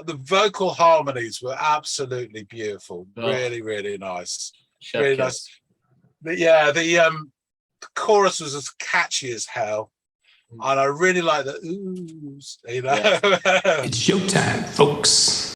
the vocal harmonies were absolutely beautiful. Oh. Really, really nice. Chef Really kiss. nice. But yeah, the chorus was as catchy as hell. And I really like the oohs, you know. Yeah. It's showtime, folks.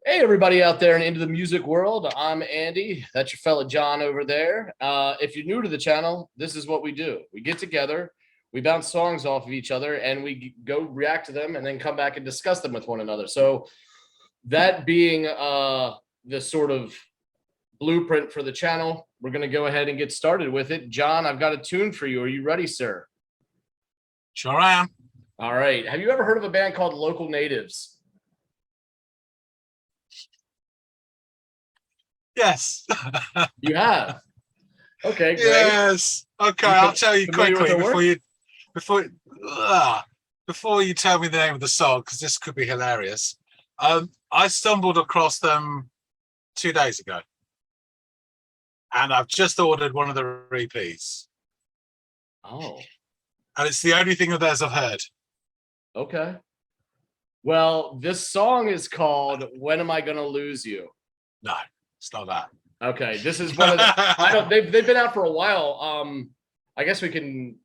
Hey, everybody out there and into the music world. I'm Andy. That's your fella John over there. If you're new to the channel, this is what we do. We get together, we bounce songs off of each other, and we go react to them and then come back and discuss them with one another. So that being the sort of blueprint for the channel, we're going to go ahead and get started with it. John, I've got a tune for you. Are you ready, sir? Sure am. All right. Have you ever heard of a band called Local Natives? Yes. You have. Okay, great. Yes. Okay, I'll tell you familiar with quickly their before you tell me the name of the song, because this could be hilarious. I stumbled across them 2 days ago, and I've just ordered one of the EPs, Oh, and it's the only thing of theirs I've heard. okay. Well, this song is called "When Am I Gonna Lose You?" No, it's not that. Okay, this is one of the. I don't. They've been out for a while. I guess we can,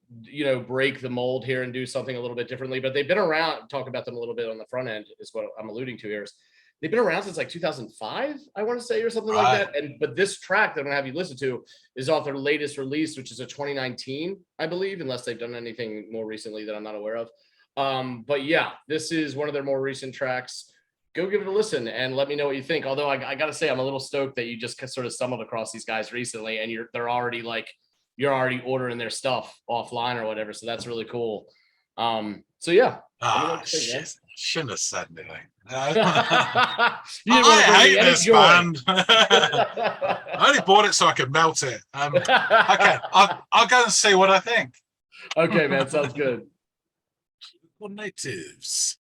break the mold here and do something a little bit differently. But they've been around. Talk about them a little bit on the front end is what I'm alluding to here. Is they've been around since like 2005, I want to say, or something like that. But this track that I'm gonna have you listen to is off their latest release, which is a 2019, I believe, unless they've done anything more recently that I'm not aware of. But yeah, this is one of their more recent tracks. Go give it a listen and let me know what you think. Although I gotta say, I'm a little stoked that you just sort of stumbled across these guys recently, and you're already ordering their stuff offline or whatever. So that's really cool. So yeah. Shit. Shouldn't have said anything. I hate this band. I only bought it so I could melt it. Okay, I'll go and see what I think. Okay, man, sounds good. Local Natives.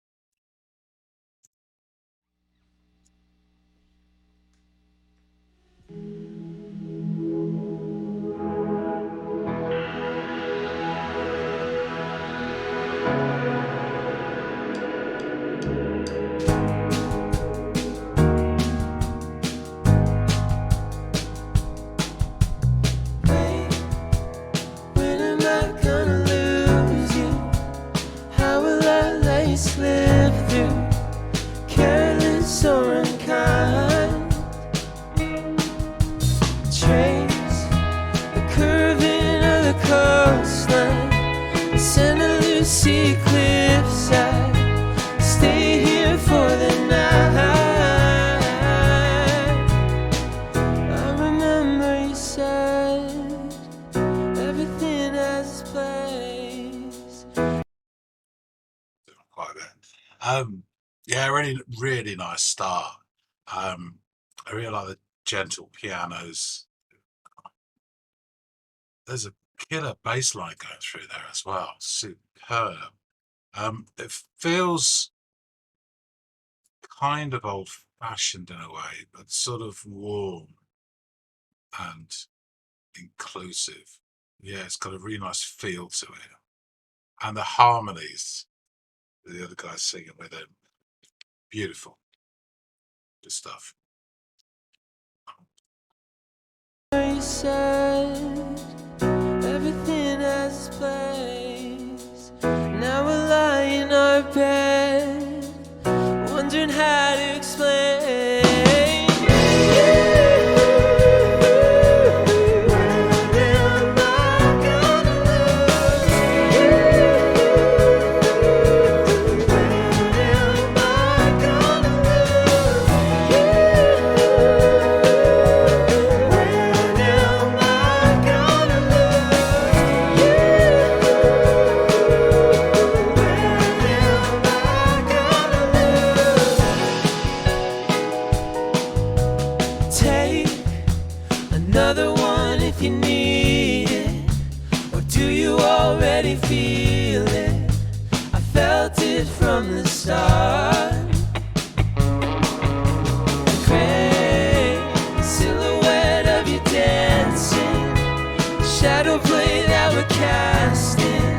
When am I gonna lose you? How will I let you slip through? Careless or unkind. Trace the curving of the coastline, Santa Lucia cliffside. Stay here for the night. I remember you said everything has its place. Quite bad. Yeah, really, really nice start. I really like the gentle pianos. There's a killer bass line going through there as well. Superb. It feels kind of old-fashioned in a way, but sort of warm and inclusive. Yeah, it's got a really nice feel to it. And the harmonies, the other guys singing with it, beautiful. Good stuff. You said everything has its place. Now we're lying in our bed, wondering how to explain. felt it from the start. The gray silhouette of you dancing, shadow play that we're casting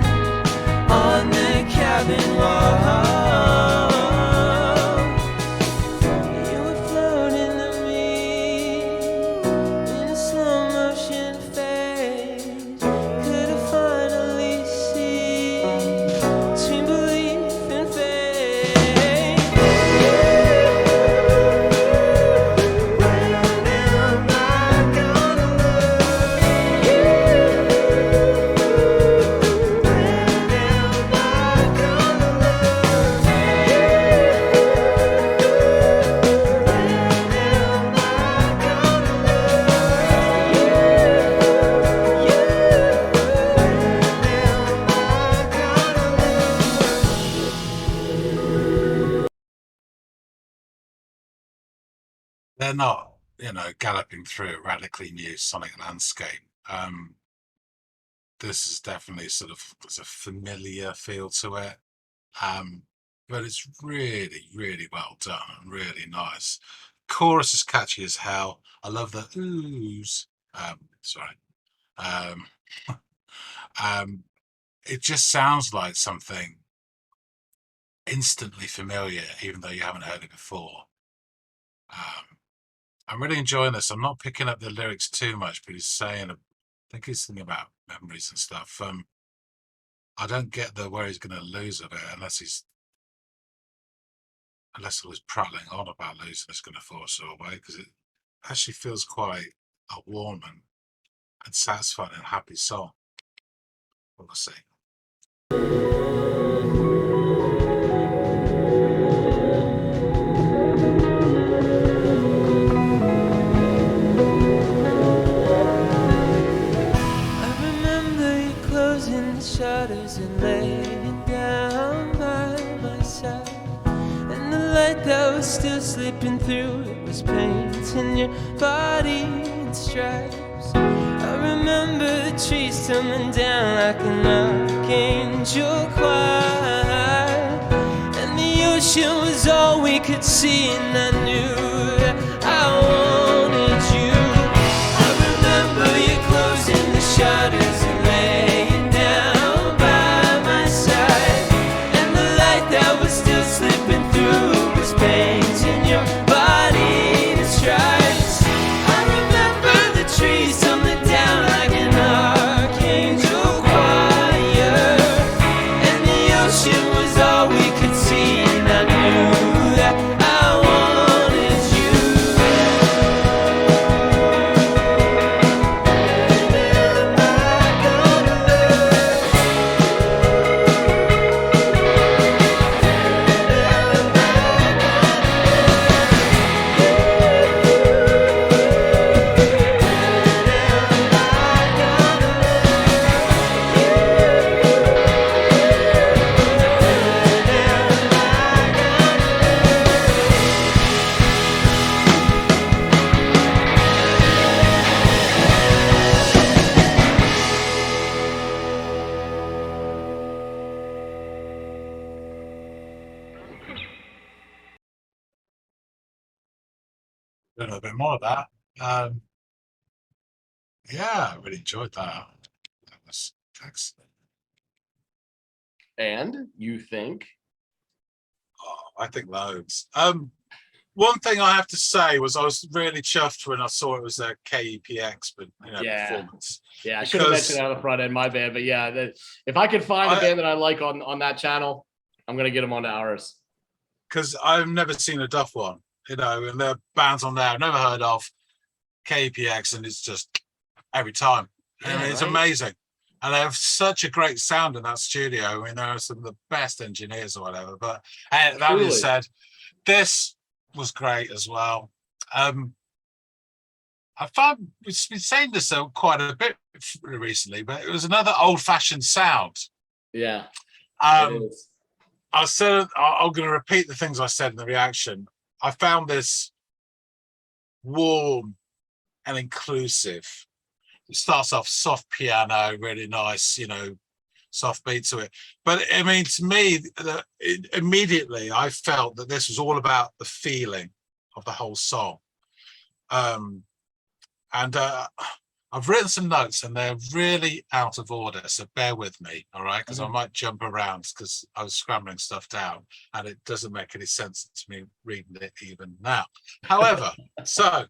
on the cabin wall. You were floating to me in a slow motion phase. Could I finally see between belief and faith? When am I gonna love you? When am I gonna love you? They're not, galloping through a radically new sonic landscape. This is definitely there's a familiar feel to it. But it's really, really well done and really nice. Chorus is catchy as hell. I love the oohs. Sorry. Um, it just sounds like something instantly familiar, even though you haven't heard it before. I'm really enjoying this. I'm not picking up the lyrics too much, but he's saying, I think he's thinking about memories and stuff. I don't get where he's going to lose of it unless he was prattling on about losing, it's going to force her away, because it actually feels quite a warm and satisfying and happy song. We'll see. I remember you closing the shutters and laying down by my side. And the light that was still slipping through, it was painting your body in stripes. I remember the trees tumbling down like an archangel choir. And the ocean was all we could see, and I knew that I wanted you. I remember you closing the shutters and laying down by my side. And the light that was still slipping through was painting your body in stripes. I remember the trees tumbling down like an archangel choir. And the ocean was all we could see, and I knew that I wanted you. Doing a bit more of that. Yeah, I really enjoyed that. That was excellent. And you think? Oh, I think loads. One thing I have to say was I was really chuffed when I saw it was a KEPX, but Yeah. performance. Yeah, I should have Because- mentioned that on the front end, my bad. But yeah, if I could find a band that I like on that channel, I'm gonna get them onto ours. Because I've never seen a Duff one, and there are bands on there I've never heard of, KPX, and it's just every time. Yeah, It's right? amazing. And they have such a great sound in that studio. I mean, there are some of the best engineers or whatever. But that Truly. being said, this was great as well. I found we've been saying this quite a bit recently, but it was another old-fashioned sound. Yeah, Um, it is. I'm going to repeat the things I said in the reaction. I found this warm and inclusive. It starts off soft piano, really nice, soft beat to it. But I mean, to me, immediately I felt that this was all about the feeling of the whole song. I've written some notes and they're really out of order, so bear with me, all right? Because I might jump around because I was scrambling stuff down and it doesn't make any sense to me reading it even now. However, so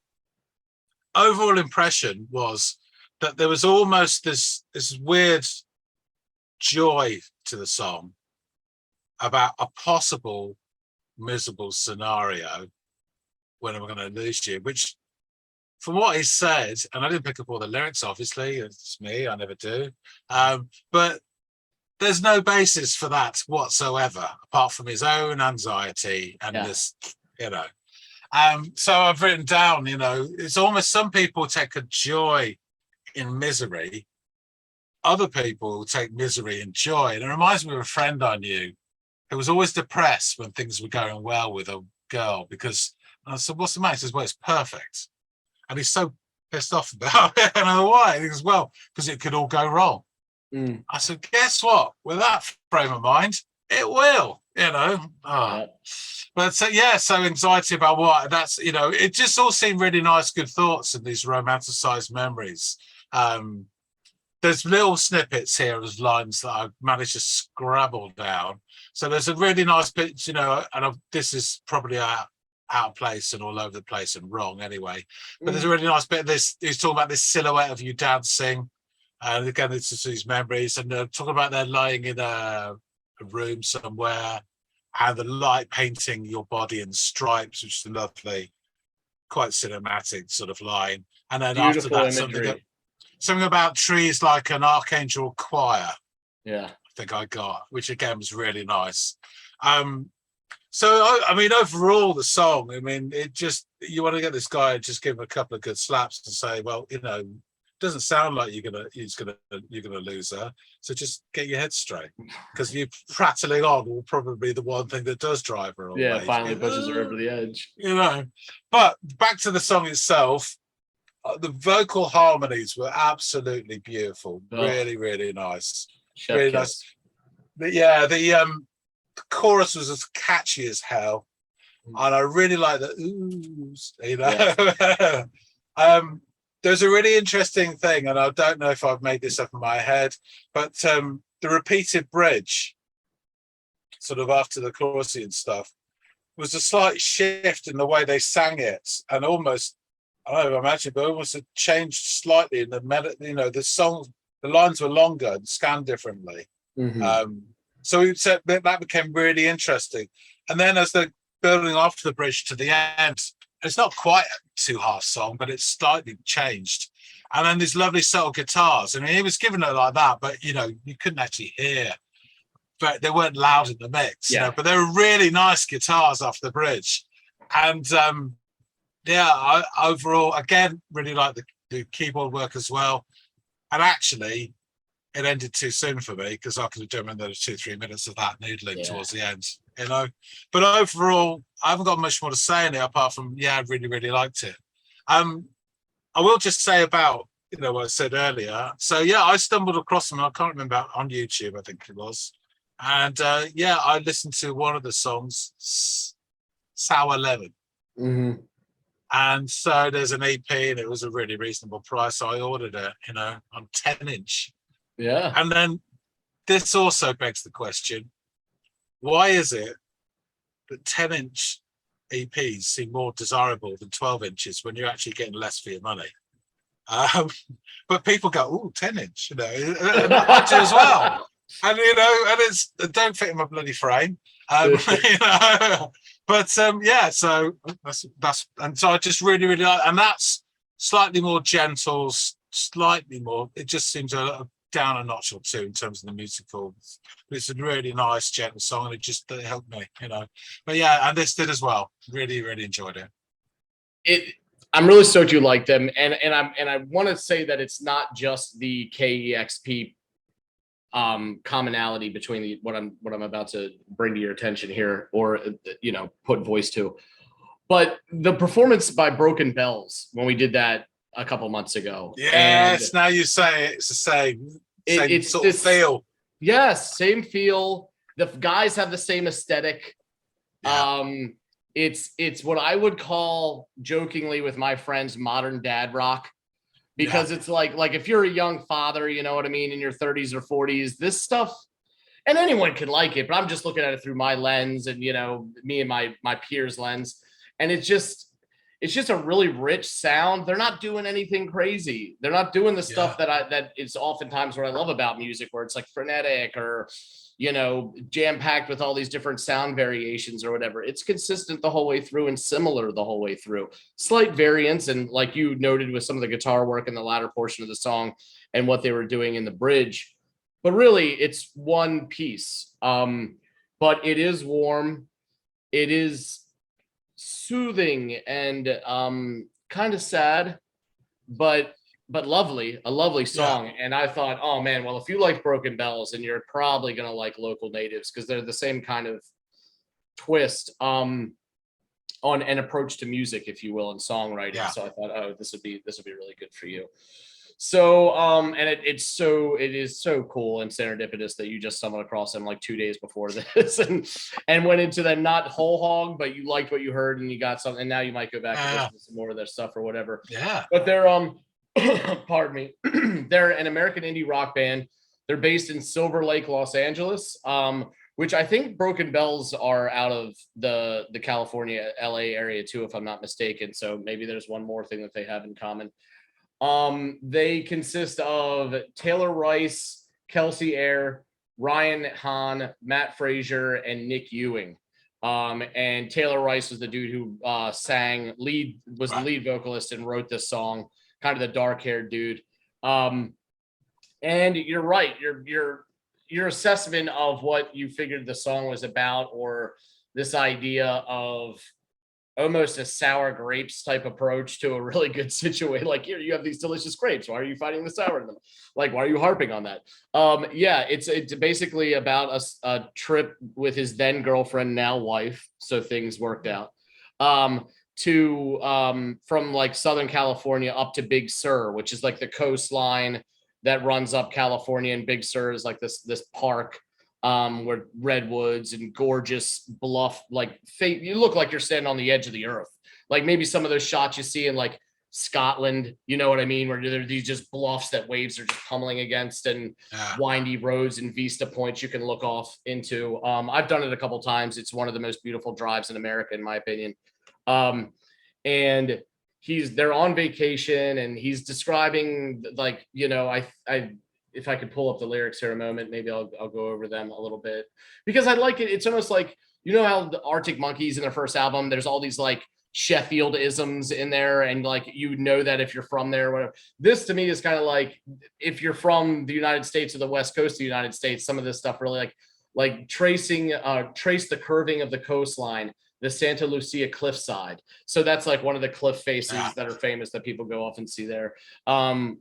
overall impression was that there was almost this weird joy to the song about a possible miserable scenario when I'm going to lose you, which from what he said, and I didn't pick up all the lyrics, obviously, it's me, I never do, but there's no basis for that whatsoever, apart from his own anxiety and this, you know. So I've written down, you know, it's almost some people take a joy in misery, other people take misery in joy. And it reminds me of a friend I knew who was always depressed when things were going well with a girl, because I said, what's the matter? He says, well, it's perfect. And he's so pissed off about it. And I know why. He goes, well, because it could all go wrong. I said, guess what? With that frame of mind, it will, you know. But so anxiety about what? That's, you know, it just all seemed really nice, good thoughts and these romanticized memories. There's little snippets here of lines that I've managed to scrabble down. So there's a really nice bit, you know, and this is probably out of place and all over the place and wrong anyway. But there's a really nice bit of this. He's talking about this silhouette of you dancing. And again, it's just these memories. And talking about they're lying in a room somewhere and the light painting your body in stripes, which is a lovely, quite cinematic sort of line. And then Beautiful after that, something about trees like an archangel choir. Yeah. I think I got, which again was really nice. So, I mean, overall, the song, I mean, it just, you want to get this guy and just give him a couple of good slaps and say, well, you know, it doesn't sound like you're gonna lose her. So just get your head straight, because you prattling on will probably be the one thing that does drive her away. Yeah, finally pushes her over the edge. You know, but back to the song itself, the vocal harmonies were absolutely beautiful. Really, really nice. Really nice. But yeah, the chorus was as catchy as hell, and I really like the oohs, you know. There's a really interesting thing, and I don't know if I've made this up in my head, but the repeated bridge, sort of after the chorusy and stuff, was a slight shift in the way they sang it, and almost, I don't know if I imagine, but almost it changed slightly in the melody. You know, the song, the lines were longer and scanned differently. So that became really interesting. And then as they're building after the bridge to the end, it's not quite a 2/2 song, but it's slightly changed. And then these lovely subtle guitars. I mean, he was giving it like that, but you know, you couldn't actually hear. But they weren't loud in the mix. You know, but they were really nice guitars after the bridge. And I overall, again, really like the keyboard work as well. And actually, it ended too soon for me, because I could have done another 2-3 minutes of that noodling towards the end, you know. But overall, I haven't got much more to say in it apart from, I really, really liked it. I will just say about, you know, what I said earlier. So I stumbled across them. I can't remember, on YouTube, I think it was. And I listened to one of the songs, Sour Lemon. And so there's an EP, and it was a really reasonable price. So I ordered it, you know, on 10-inch. Yeah. And then this also begs the question, why is it that 10-inch EPs seem more desirable than 12 inches when you're actually getting less for your money? But people go, oh, 10-inch, you know, and I do as well. And, you know, and it's, don't fit in my bloody frame. You know, but so that's, and so I just really, really like, and that's slightly more gentle, slightly more, it just seems down a notch or two in terms of the musical. It's a really nice, gentle song, and it helped me, you know. But and this did as well. Really, really enjoyed it. I'm really stoked you like them, and I want to say that it's not just the KEXP commonality between what I'm about to bring to your attention here, or you know, put voice to, but the performance by Broken Bells when we did that a couple months ago. Yes, now you say it, it's the same it's sort of feel. Yes, same feel. The guys have the same aesthetic. Yeah. It's what I would call jokingly with my friends modern dad rock, because it's like if you're a young father, you know what I mean, in your 30s or 40s, this stuff, and anyone can like it, but I'm just looking at it through my lens and, you know, me and my peers lens, and it's just a really rich sound. They're not doing anything crazy. They're not doing the stuff that is oftentimes what I love about music, where it's like frenetic or, you know, jam packed with all these different sound variations or whatever. It's consistent the whole way through and similar the whole way through. Slight variants, and like you noted with some of the guitar work in the latter portion of the song and what they were doing in the bridge, but really it's one piece. But it is warm. It is soothing and kind of sad, but lovely, a lovely song. And I thought, oh man, well, if you like Broken Bells, and you're probably gonna like Local Natives, because they're the same kind of twist on an approach to music, if you will, and songwriting. So I thought, oh, this would be really good for you. So and it is so cool and serendipitous that you just stumbled across them like 2 days before this and went into them, not whole hog, but you liked what you heard and you got something, and now you might go back and listen to some more of their stuff or whatever. But they're pardon me, they're an American indie rock band. They're based in Silver Lake, Los Angeles, which I think Broken Bells are out of the California, LA area too, if I'm not mistaken. So maybe there's one more thing that they have in common. They consist of Taylor Rice, Kelsey Ayer, Ryan Hahn, Matt Frazier, and Nick Ewing. And Taylor Rice was the dude who the lead vocalist and wrote this song, kind of the dark-haired dude. And you're right, your assessment of what you figured the song was about, or this idea of almost a sour grapes type approach to a really good situation. Like, here you have these delicious grapes. Why are you fighting the sour in them? Like, why are you harping on that? Yeah, it's basically about a trip with his then girlfriend, now wife. So things worked out. From like Southern California up to Big Sur, which is like the coastline that runs up California, and Big Sur is like this park where redwoods and gorgeous bluff, like you look like you're standing on the edge of the earth. Like maybe some of those shots you see in like Scotland, you know what I mean, where there are these just bluffs that waves are just pummeling against, and windy roads and vista points you can look off into. I've done it a couple times. It's one of the most beautiful drives in America, in my opinion. And they're on vacation, and he's describing, like, you know, if I could pull up the lyrics here a moment, maybe I'll go over them a little bit, because I like it. It's almost like, you know how the Arctic Monkeys in their first album, there's all these like Sheffield isms in there, and like, you know that if you're from there or whatever. This to me is kind of like, if you're from the United States or the West Coast of the United States, some of this stuff really like trace the curving of the coastline, the Santa Lucia cliffside. So that's like one of the cliff faces that are famous that people go off and see there.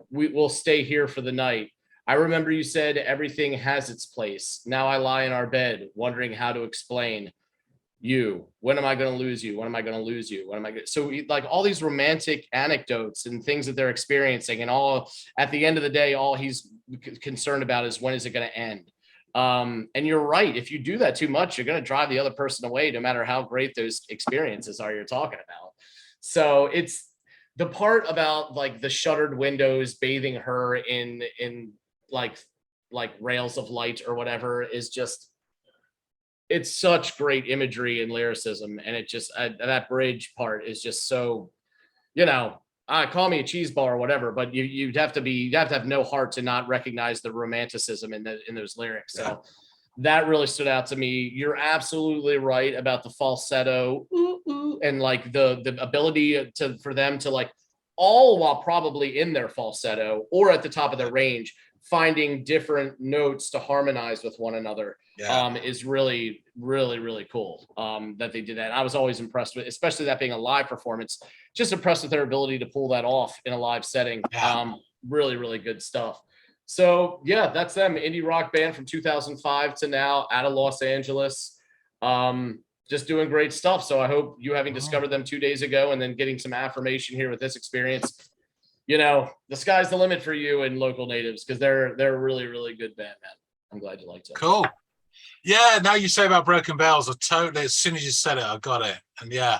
We'll stay here for the night. I remember you said everything has its place. Now I lie in our bed, wondering how to explain you. When am I going to lose you? When am I going to lose you? When am I going to... So like all these romantic anecdotes and things that they're experiencing, and all at the end of the day, all he's concerned about is when is it going to end? And you're right. If you do that too much, you're going to drive the other person away, no matter how great those experiences are you're talking about. So it's the part about like the shuttered windows bathing her in like rails of light or whatever is just, it's such great imagery and lyricism. And it just, that bridge part is just so, you know, call me a cheese ball or whatever, but you'd have to have no heart to not recognize the romanticism in those lyrics. So that really stood out to me. You're absolutely right about the falsetto and like the ability for them to like, all while probably in their falsetto or at the top of their range, finding different notes to harmonize with one another is really, really, really cool that they did that. I was always impressed with, especially that being a live performance, just impressed with their ability to pull that off in a live setting. Really, really good stuff. So yeah, that's them. Indie rock band from 2005 to now, out of Los Angeles. Just doing great stuff. So I hope you, having discovered them 2 days ago and then getting some affirmation here with this experience, you know, the sky's the limit for you and Local Natives, because they're a really, really good band, man. I'm glad you liked it. Cool. Yeah, now you say about Broken Bells, I totally, as soon as you said it, I got it. And yeah,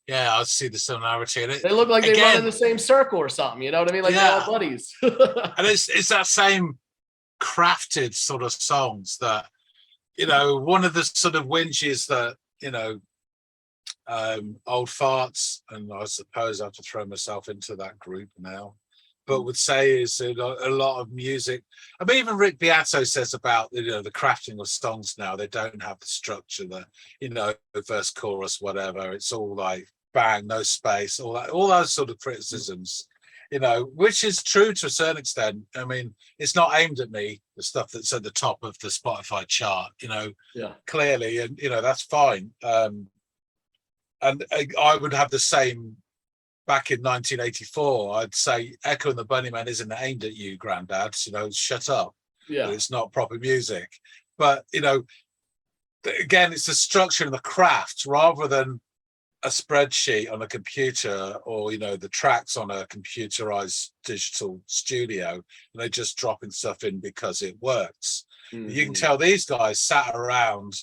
I see the similarity in it. They look like they run Again, in the same circle or something. You know what I mean? Like Yeah. they're all buddies. and it's that same crafted sort of songs that, you know, one of the sort of whinges that, you know, old farts, and I suppose I have to throw myself into that group now, but would say is a lot of music. I mean, even Rick Beato says about, you know, the crafting of songs now, they don't have the structure, the, you know, verse, chorus, whatever. It's all like bang, no space, all that, all those sort of criticisms, you know, which is true to a certain extent. I mean, it's not aimed at me, the stuff that's at the top of the Spotify chart, you know, Yeah. clearly, and, you know, that's fine. And I would have the same back in 1984. I'd say Echo and the Bunnymen isn't aimed at you, Grandad. You know, shut up. Yeah. It's not proper music. But, you know, again, it's the structure and the craft rather than a spreadsheet on a computer, or, you know, the tracks on a computerized digital studio, and they're just dropping stuff in because it works. You can tell these guys sat around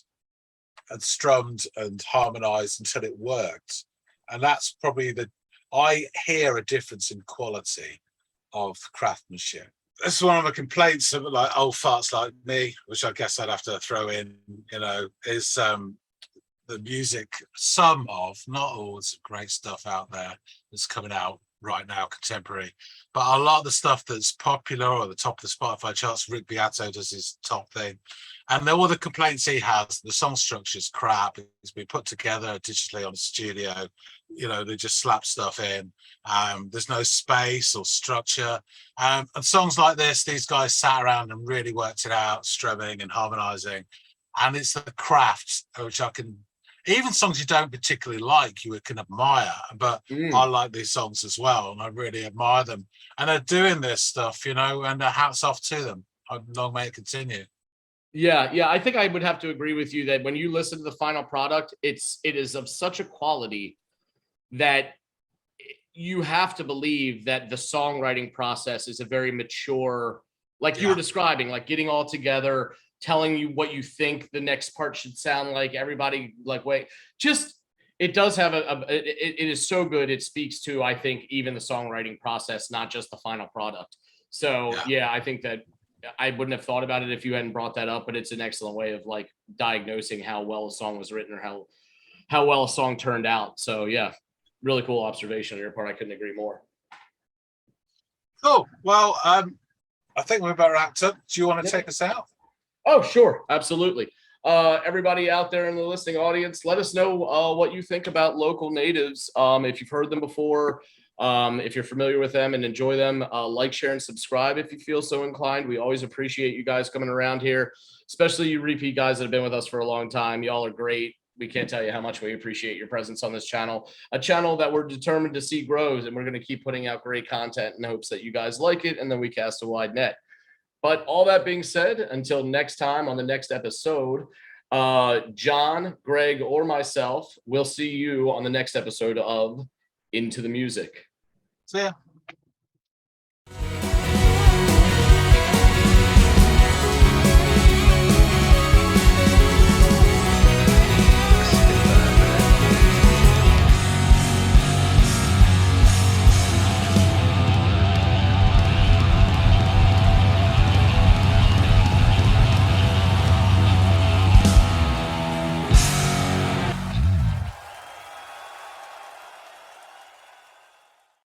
and strummed and harmonized until it worked. And that's probably I hear a difference in quality of craftsmanship. That's one of the complaints of like old farts like me, which I guess I'd have to throw in, you know, is the music, some of, not all, some great stuff out there that's coming out right now, contemporary, but a lot of the stuff that's popular or at the top of the Spotify charts, Rick Beato does his top thing, and all the complaints he has, the song structure's crap, it's been put together digitally on a studio, you know, they just slap stuff in, there's no space or structure, and songs like this, these guys sat around and really worked it out, strumming and harmonizing, and it's the craft, which I can, even songs you don't particularly like, you can admire, but I like these songs as well, and I really admire them. And they're doing this stuff, you know, and hats off to them. Long may it continue. Yeah, I think I would have to agree with you that when you listen to the final product, it is of such a quality that you have to believe that the songwriting process is a very mature, like you were describing, like getting all together, telling you what you think the next part should sound like, everybody like, wait, just, it does have it is so good. It speaks to, I think, even the songwriting process, not just the final product. So yeah, I think that I wouldn't have thought about it if you hadn't brought that up, but it's an excellent way of like diagnosing how well a song was written or how well a song turned out. So yeah, really cool observation on your part. I couldn't agree more. Cool. Well, I think we're about wrapped up. Do you want to take us out? Oh, sure. Absolutely. Everybody out there in the listening audience, let us know what you think about Local Natives. If you've heard them before, if you're familiar with them and enjoy them, like, share, and subscribe if you feel so inclined. We always appreciate you guys coming around here, especially you repeat guys that have been with us for a long time. Y'all are great. We can't tell you how much we appreciate your presence on this channel, a channel that we're determined to see grows, and we're going to keep putting out great content in hopes that you guys like it, and then we cast a wide net. But all that being said, until next time on the next episode, John, Greg, or myself, we'll see you on the next episode of Into the Music. See ya.